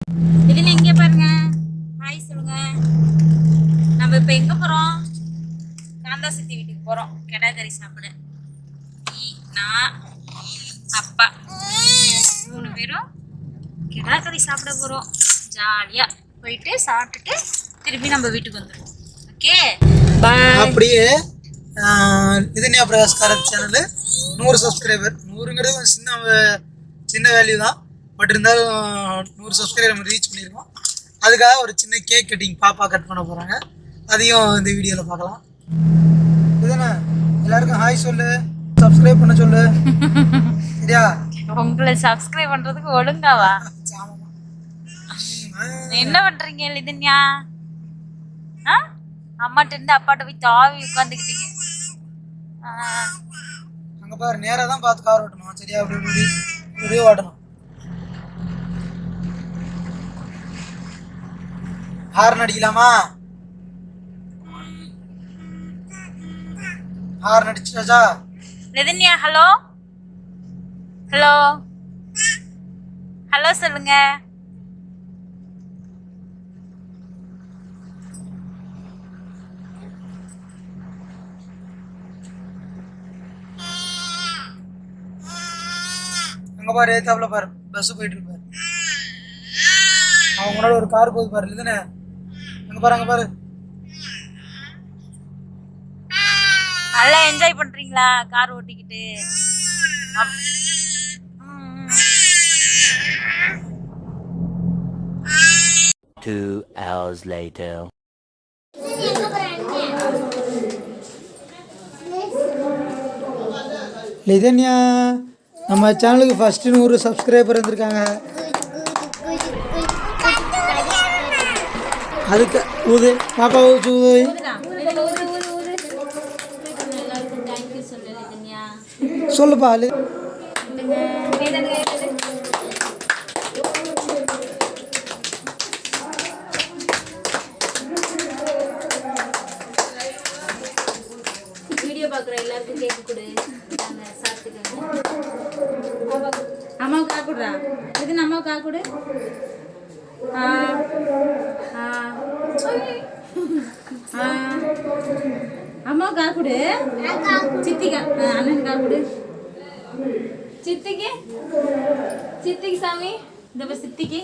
இதுல இங்க பாருங்க. ஹாய் சொல்லுங்க. நம்ம இப்ப எங்க போறோம்? காந்தா சித்தி வீட்டுக்கு போறோம். கெடா கறி சாப்பிட. நான் அப்பா 3 பேரும் கெடா கறி சாப்பிட போறோம். ஜாலியா போயிட்டு சாப்பிட்டுட்டு திருப்பி நம்ம வீட்டுக்கு வந்துடுவோம். Okay bye. அப்படியே லிதன்யா பிரகாஷ்கரத் சேனல் 100 சப்ஸ்கிரைபர். 100ங்கிறது சின்ன வேல்யூ தான். பட் இருந்தாலும் 100 சப்ஸ்கிரைபர் நம்ம ரீச் பண்ணியிருக்கோம். அதுக்காக ஒரு சின்ன கேக் கட்டிங் பாப்பா கட் பண்ண போகிறாங்க. அதையும் இந்த வீடியோவில் பார்க்கலாம். இதுதானே எல்லாருக்கும் ஹாய் சொல்லு, சப்ஸ்கிரைப் பண்ண சொல்லு. சரியா? உங்களை சப்ஸ்கிரைப் பண்றதுக்கு ஒழுங்காவா? என்ன பண்றீங்க லிதன்யா? அம்மாட்ட இருந்து அப்பாட்ட போய் தாவி உட்காந்துக்கிட்டீங்க. அங்க பாரு, நேரா தான் பார்த்து கார் ஓட்டணும். சரியா? அப்படியே ஓட்டணும். ஹார்ன் அடிக்கலாமா? ஹார்ன் அடிச்சாச்சா? லிதன்யா ஹலோ ஹலோ ஹலோ சொல்லுங்க. அங்க பாரு, ஏத்தாப்புல பாரு, பஸ் போயிட்டு இருப்பாரு. அவங்க முன்னாடி ஒரு கார் போகுது பாரு. இல்லதானே? அங்க பாரு, அங்க பாரு. நல்லா என்ஜாய் பண்றீங்களா கார் ஓட்டிக்கிட்டு? 2 hours later. லிதன்யா, நம்ம சேனலுக்கு ஃபஸ்ட்டு 100 சப்ஸ்கிரைபர் வந்திருக்காங்க. அதுக்கு ஊது பாப்பா, ஊது ஊது. சொல்லுப்பா. வீடியோ பார்க்குற எல்லாருக்கும் கேக்கு கொடு. அம்மாவுக்கு காக்கு கொடுறா. இது அம்மாவுக்கு காக்கு கொடு. அம்மாவுக்கு காக்கு கொடு. சித்திக்கா அண்ணன் காக்கு கொடு. சித்திக்கு சித்திக்கு சாமி இந்த சித்திக்கு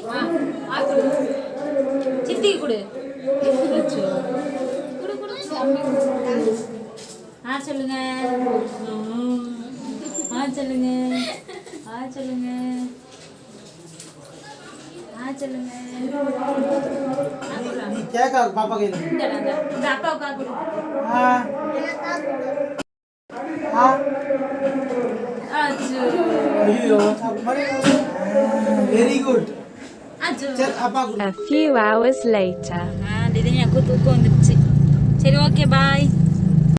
சித்திக்கு கொடு. சொல்லுங்க. சொல்லுங்க. சொல்லுங்க. சொல்லுங்க. நீ கேக்க பாப்பா கையில இந்த அப்பாவுக்கு காக்கு கொடு. Very good. A few hours later. லிதன்யாக்கு தூக்கம் வந்துருச்சு. சரி ஓகே பாய்.